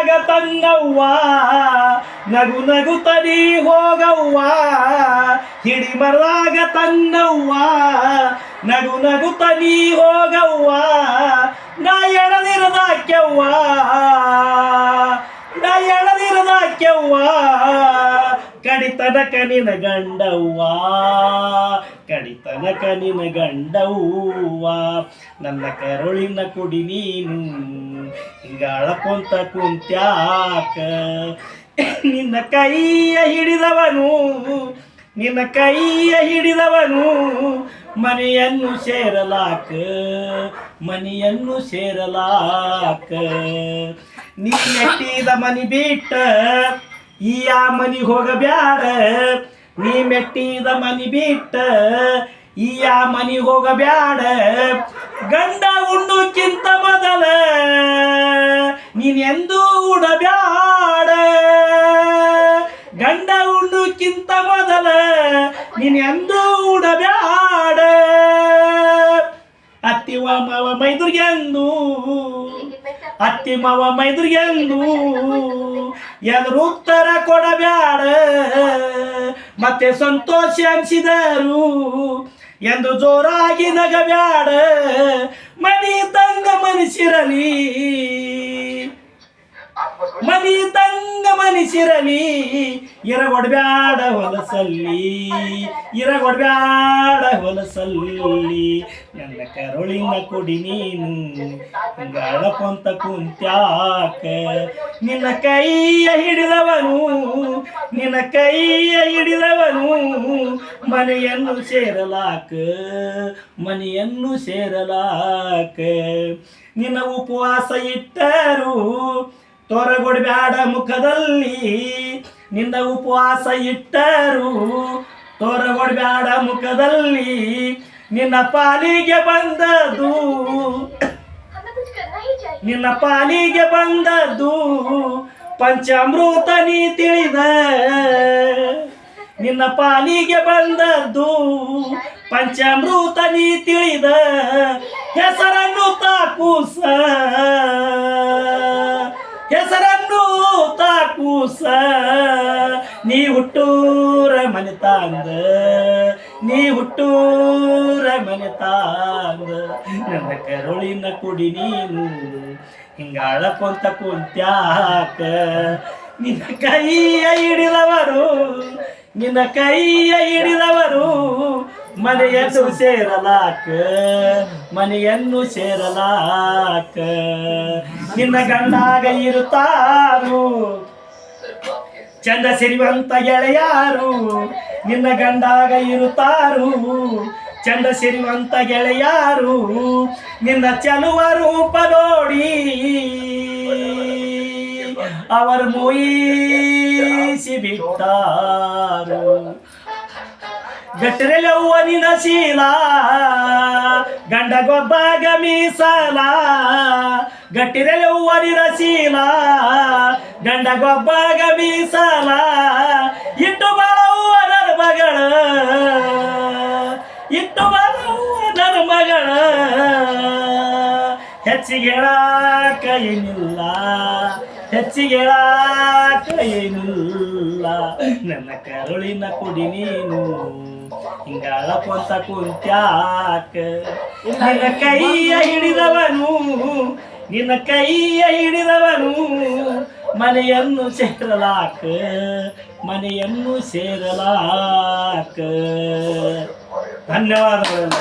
ಮರದಾಗ ತನ್ನವ್ವ ನಗು ನಗುತ್ತಡಿ ಹೋಗವ್ವ ಹಿಡಿ ಮರದಾಗ ತನ್ನವ್ವ ನಗು ನಗುತ್ತಡಿ ಹೋಗವ್ವ ನಾ ಎಳದಿರದಾಕ್ಯವ್ವ ನಾ ಎಳದಿರದಾಕ್ಯವ್ವ ಕಡಿತನಕ ನಿನ ಗಂಡವ್ವ ಕಡಿತನಕ ನಿನ ಗಂಡವ್ವ ನನ್ನ ಕರುಳಿನ ಕುಡಿ ನೀನು ಹಿಂಗ ಅಳಕೊಂತ ಕುಂತ್ಯಾಕ ನಿನ್ನ ಕೈಯ ಹಿಡಿದವನು ನಿನ್ನ ಕೈಯ ಹಿಡಿದವನು ಮನೆಯನ್ನು ಸೇರಲಾಕ ಮನೆಯನ್ನು ಸೇರಲಾಕ ನೀ ಮೆಟ್ಟಿದ ಮನಿ ಬಿಟ್ಟ ಈ ಆ ಮನಿ ಹೋಗಬ್ಯಾಡ ನೀ ಮೆಟ್ಟಿದ ಮನಿ ಬಿಟ್ಟ ಈ ಆ ಮನಿ ಹೋಗಬ್ಯಾಡ ಗಂಡ ಉಣ್ಣುಕ್ಕಿಂತ ಮೊದಲ ನೀನೆಂದೂ ಉಡಬ್ಯಾಡ ಗಂಡ ಉಣ್ಣುಕ್ಕಿಂತ ಮೊದಲ ನೀನೆಂದೂ ಉಡಬ್ಯಾಡ ಅತ್ತಿವ ಮಾವ ಮೈದುರ್ಗೆಂದು ಅತ್ತಿ ಮಾವ ಮೈದುರ್ಗೆಂದು ಎದುರು ಉತ್ತರ ಕೊಡಬ್ಯಾಡ ಮತ್ತೆ ಸಂತೋಷ ಅನಿಸಿದರು ಎಂದು ಜೋರಾಗಿ ನಗಬ್ಯಾಡ ಮನಿ ತಂಗ ಮನಸಿರಲಿ ಮನಿ ತಂಗ ಮನಸಿರಲಿ ಇರಗೊಡ್ಬ್ಯಾಡ ಹೊಲಸಲ್ಲಿ ಇರಗೊಡ್ಬ್ಯಾಡ ಹೊಲಸಲ್ಲಿ ನನ್ನ ಕರುಳಿನ ಕುಡಿ ನೀನು ಅಳಕೊಂತ ಕುಂತ್ಯಾಕ ನಿನ್ನ ಕೈಯ ಹಿಡಿದವನು ನಿನ್ನ ಕೈಯ ಹಿಡಿದವನು ಮನೆಯನ್ನು ಸೇರಲಾಕ ಮನೆಯನ್ನು ಸೇರಲಾಕ ನಿನ್ನ ಉಪವಾಸ ಇಟ್ಟರು ತೋರಗೊಡ್ಬ್ಯಾಡ ಮುಖದಲ್ಲಿ ನಿನ್ನ ಉಪವಾಸ ಇಟ್ಟರು ತೋರಗೊಡ್ಬ್ಯಾಡ ಮುಖದಲ್ಲಿ ನಿನ್ನ ಪಾಲಿಗೆ ಬಂದದ್ದು ನಿನ್ನ ಪಾಲಿಗೆ ಬಂದದ್ದು ಪಂಚಾಮೃತ ನೀ ತಿಳಿದ ನಿನ್ನ ಪಾಲಿಗೆ ಬಂದದ್ದು ಪಂಚಾಮೃತ ನೀ ತಿಳಿದ ಹೆಸರನ್ನು ತಾಕೂಸ ಹೆಸರನ್ನು ತಾಕೂಸ ನೀ ಹುಟ್ಟೂರ ಮನೆತಾಂದ ನೀ ಹುಟ್ಟೂರ ಮನೆತಾಂದ ನನ್ನ ಕರುಳಿನ ಕುಡಿ ನೀನು ಹಿಂಗ ಅಳಕೊಂತ ಕುಂತ್ಯಾಕ ನಿನ್ನ ಕೈಯ ಹಿಡಿದವರು ನಿನ್ನ ಕೈಯ ಹಿಡಿದವರು ಮನೆಯನ್ನು ಸೇರಲಾಕ ಮನೆಯನ್ನು ಸೇರಲಾಕ ನಿನ್ನ ಗಂಡಾಗ ಇರುತ್ತಾರು ಚಂದ ಸಿರಿವಂತ ಗೆಳೆಯಾರು ನಿನ್ನ ಗಂಡಾಗ ಇರುತ್ತಾರು ಚಂದ ಸಿರಿವಂತ ಗೆಳೆಯಾರು ನಿನ್ನ ಚಲುವ ರೂಪ ನೋಡಿ ಅವರು ಮೋಯಿಸಿ ಬಿಟ್ಟಾರು ಗಟ್ಟರೆಲ್ಲವ್ವ ನಿನ್ನ ಶೀಲ ಗಂಡ ಗೊಬ್ಬಾಗ ಮೀಸಲ ಗಟ್ಟಿರೆಲ್ಲವ್ವ ನಿನ್ನ ಶೀಲ ಗಂಡ ಗೊಬ್ಬಾಗ ಮೀಸಲ ಇಟ್ಟು ಬಾಳವ್ವ ನನ್ನ ಮಗಳ ಇಟ್ಟು ಬಾಳವ್ವ ನನ್ನ ಮಗಳ ಹೆಚ್ಚಿಗೆ ಹೇಳಾಕ ಏನಿಲ್ಲ ಹೆಚ್ಚಿಗೆ ಹೇಳಾಕ ಏನಿಲ್ಲ ನನ್ನ ಕರುಳಿನ ಕುಡಿ ನೀನು ಹಿಂಗ ಅಳಕೊಂತ ಕುಂತ್ಯಾಕ ನಿನ್ನ ಕೈಯ ಹಿಡಿದವನು ನಿನ್ನ ಕೈಯ ಹಿಡಿದವನು ಮನೆಯನ್ನು ಸೇರಲಾಕ ಮನೆಯನ್ನು ಸೇರಲಾಕ ಧನ್ಯವಾದಗಳು.